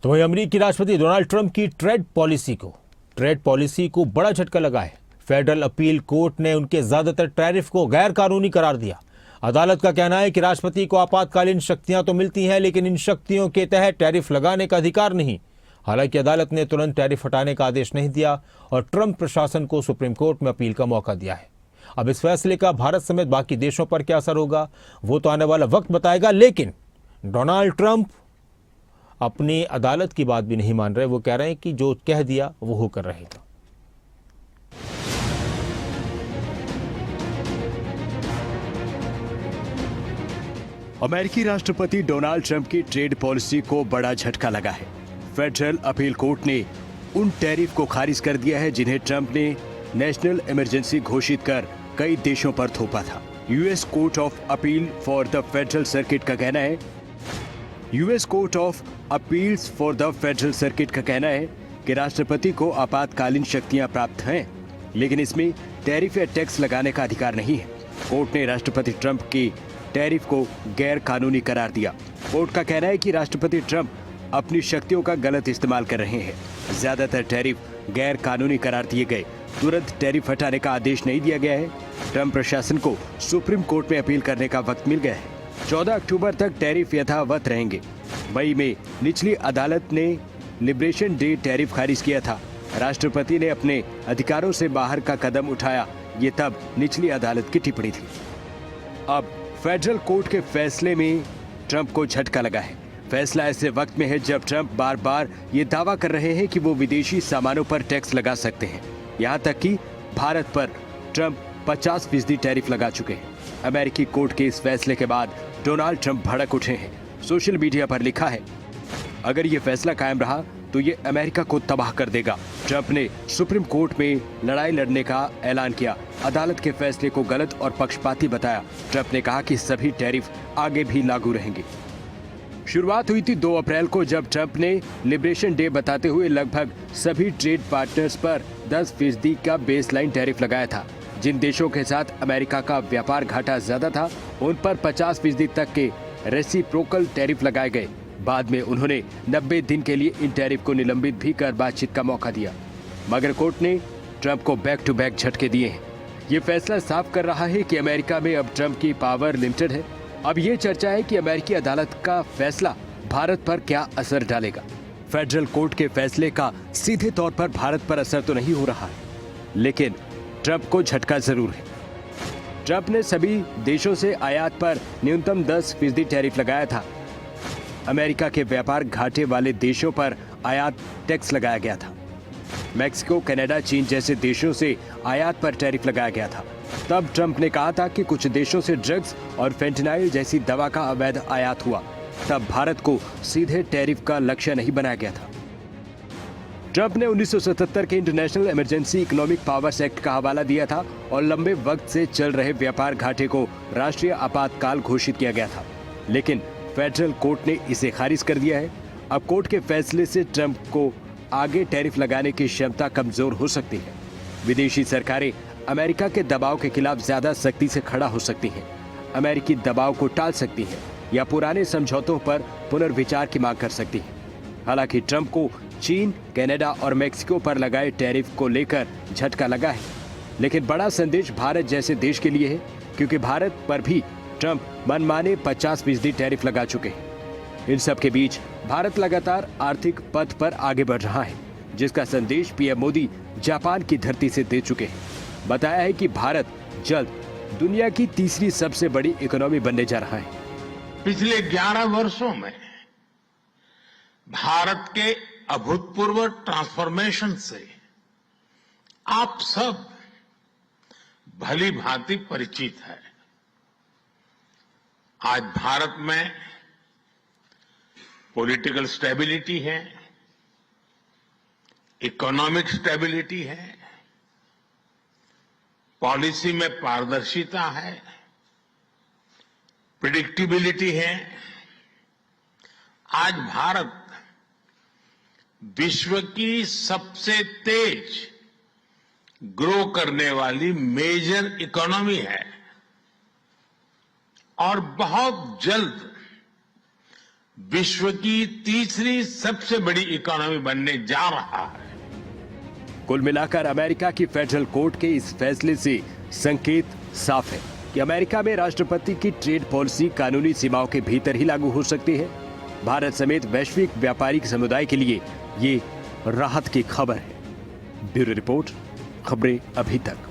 तो वहीं अमेरिकी राष्ट्रपति डोनाल्ड ट्रंप की ट्रेड पॉलिसी को बड़ा झटका लगा है। फेडरल अपील कोर्ट ने उनके ज्यादातर टैरिफ को गैर कानूनी करार दिया। अदालत का कहना है कि राष्ट्रपति को आपातकालीन शक्तियां तो मिलती हैं, लेकिन इन शक्तियों के तहत टैरिफ लगाने का अधिकार नहीं। हालांकि अदालत ने तुरंत टैरिफ हटाने का आदेश नहीं दिया और ट्रंप प्रशासन को सुप्रीम कोर्ट में अपील का मौका दिया है। अब इस फैसले का भारत समेत बाकी देशों पर क्या असर होगा वो तो आने वाला वक्त बताएगा, लेकिन डोनाल्ड ट्रंप अपनी अदालत की बात भी नहीं मान रहे। वो कह रहे हैं कि जो कह दिया वो होकर रहेगा। अमेरिकी राष्ट्रपति डोनाल्ड ट्रंप की ट्रेड पॉलिसी को बड़ा झटका लगा है। फेडरल अपील कोर्ट ने उन टैरिफ को खारिज कर दिया है जिन्हें ट्रंप ने नेशनल इमरजेंसी घोषित कर कई देशों पर थोपा था। US court of appeal for the federal circuit का कहना है US court of appeals for the federal circuit का कहना है कि राष्ट्रपति को आपातकालीन शक्तियां प्राप्त हैं, लेकिन इसमें टैरिफ या टैक्स लगाने का अधिकार नहीं है। कोर्ट ने राष्ट्रपति ट्रंप की टैरिफ को गैर कानूनी करार दिया। कोर्ट का कहना है कि राष्ट्रपति ट्रंप अपनी शक्तियों का गलत इस्तेमाल कर रहे हैं। ज्यादातर टैरिफ गैर कानूनी करार दिए गए। तुरंत टैरिफ हटाने का आदेश नहीं दिया गया है। ट्रंप प्रशासन को सुप्रीम कोर्ट में अपील करने का वक्त मिल गया है। 14 अक्टूबर तक टैरिफ यथावत रहेंगे। मई में निचली अदालत ने लिबरेशन डे टैरिफ खारिज किया था। राष्ट्रपति ने अपने अधिकारों से बाहर का कदम उठाया, ये तब निचली अदालत की टिप्पणी थी। अब फेडरल कोर्ट के फैसले में ट्रंप को झटका लगा है। फैसला ऐसे वक्त में है जब ट्रंप बार बार ये दावा कर रहे हैं कि वो विदेशी सामानों पर टैक्स लगा सकते हैं। यहाँ तक कि भारत पर ट्रंप 50% टैरिफ लगा चुके हैं। अमेरिकी कोर्ट के इस फैसले के बाद डोनाल्ड ट्रंप भड़क उठे हैं। सोशल मीडिया पर लिखा है, अगर ये फैसला कायम रहा तो ये अमेरिका को तबाह कर देगा। ट्रंप ने सुप्रीम कोर्ट में लड़ाई लड़ने का ऐलान किया। अदालत के फैसले को गलत और पक्षपाती बताया। ट्रंप ने कहा कि सभी टैरिफ आगे भी लागू रहेंगे। शुरुआत हुई थी 2 अप्रैल को, जब ट्रंप ने लिबरेशन डे बताते हुए लगभग सभी ट्रेड पार्टनर्स पर 10% का बेसलाइन टैरिफ लगाया था। जिन देशों के साथ अमेरिका का व्यापार घाटा ज्यादा था उन पर 50% तक के रेसिप्रोकल टैरिफ लगाए गए। बाद में उन्होंने 90 दिन के लिए इन टैरिफ को निलंबित भी कर बातचीत का मौका दिया, मगर कोर्ट ने ट्रंप को बैक टू बैक झटके दिए हैं। ये फैसला साफ कर रहा है कि अमेरिका में अब ट्रंप की पावर लिमिटेड है। अब ये चर्चा है कि अमेरिकी अदालत का फैसला भारत पर क्या असर डालेगा। फेडरल कोर्ट के फैसले का सीधे तौर पर भारत पर असर तो नहीं हो रहा है, लेकिन ट्रंप को झटका जरूर है। ट्रंप ने सभी देशों से आयात पर न्यूनतम 10% टैरिफ लगाया था। अमेरिका के व्यापार घाटे वाले देशों पर आयात टैक्स लगाया गया था। मैक्सिको, कनाडा, चीन जैसे देशों से आयात पर टैरिफ लगाया गया था। तब ट्रंप ने कहा था कि कुछ देशों से ड्रग्स और फेंटेनाइल जैसी दवा का अवैध आयात हुआ। तब भारत को सीधे टैरिफ का लक्ष्य नहीं बनाया गया था। ट्रंप ने 1977 के international emergency economic powers act का हवाला दिया था और लंबे वक्त से चल रहे व्यापार घाटे को राष्ट्रीय आपातकाल घोषित किया गया था, लेकिन फेडरल कोर्ट ने इसे खारिज कर दिया है। अब कोर्ट के फैसले से ट्रंप को आगे टैरिफ लगाने की क्षमता कमजोर हो सकती है। विदेशी सरकारें अमेरिका के दबाव के खिलाफ ज्यादा सख्ती से खड़ा हो सकती हैं, अमेरिकी दबाव को टाल सकती हैं या पुराने समझौतों पर पुनर्विचार की मांग कर सकती हैं। हालांकि ट्रंप को चीन, कनाडा और मैक्सिको पर लगाए टैरिफ को लेकर झटका लगा है, लेकिन बड़ा संदेश भारत जैसे देश के लिए है, क्योंकि भारत पर भी ट्रंप मनमाने 50% टैरिफ लगा चुके हैं। इन सब के बीच भारत लगातार आर्थिक पथ पर आगे बढ़ रहा है, जिसका संदेश पीएम मोदी जापान की धरती से दे चुके हैं। बताया है कि भारत जल्द दुनिया की तीसरी सबसे बड़ी इकोनॉमी बनने जा रहा है। पिछले 11 वर्षों में भारत के अभूतपूर्व ट्रांसफॉर्मेशन से आप सब भली भांति परिचित है। आज भारत में पॉलिटिकल स्टेबिलिटी है, इकोनॉमिक स्टेबिलिटी है, पॉलिसी में पारदर्शिता है, प्रिडिक्टिबिलिटी है। आज भारत विश्व की सबसे तेज ग्रो करने वाली मेजर इकोनॉमी है और बहुत जल्द विश्व की तीसरी सबसे बड़ी इकोनॉमी बनने जा रहा है। कुल मिलाकर अमेरिका की फेडरल कोर्ट के इस फैसले से संकेत साफ है कि अमेरिका में राष्ट्रपति की ट्रेड पॉलिसी कानूनी सीमाओं के भीतर ही लागू हो सकती है। भारत समेत वैश्विक व्यापारिक समुदाय के लिए ये राहत की खबर है। ब्यूरो रिपोर्ट, खबरें अभी तक।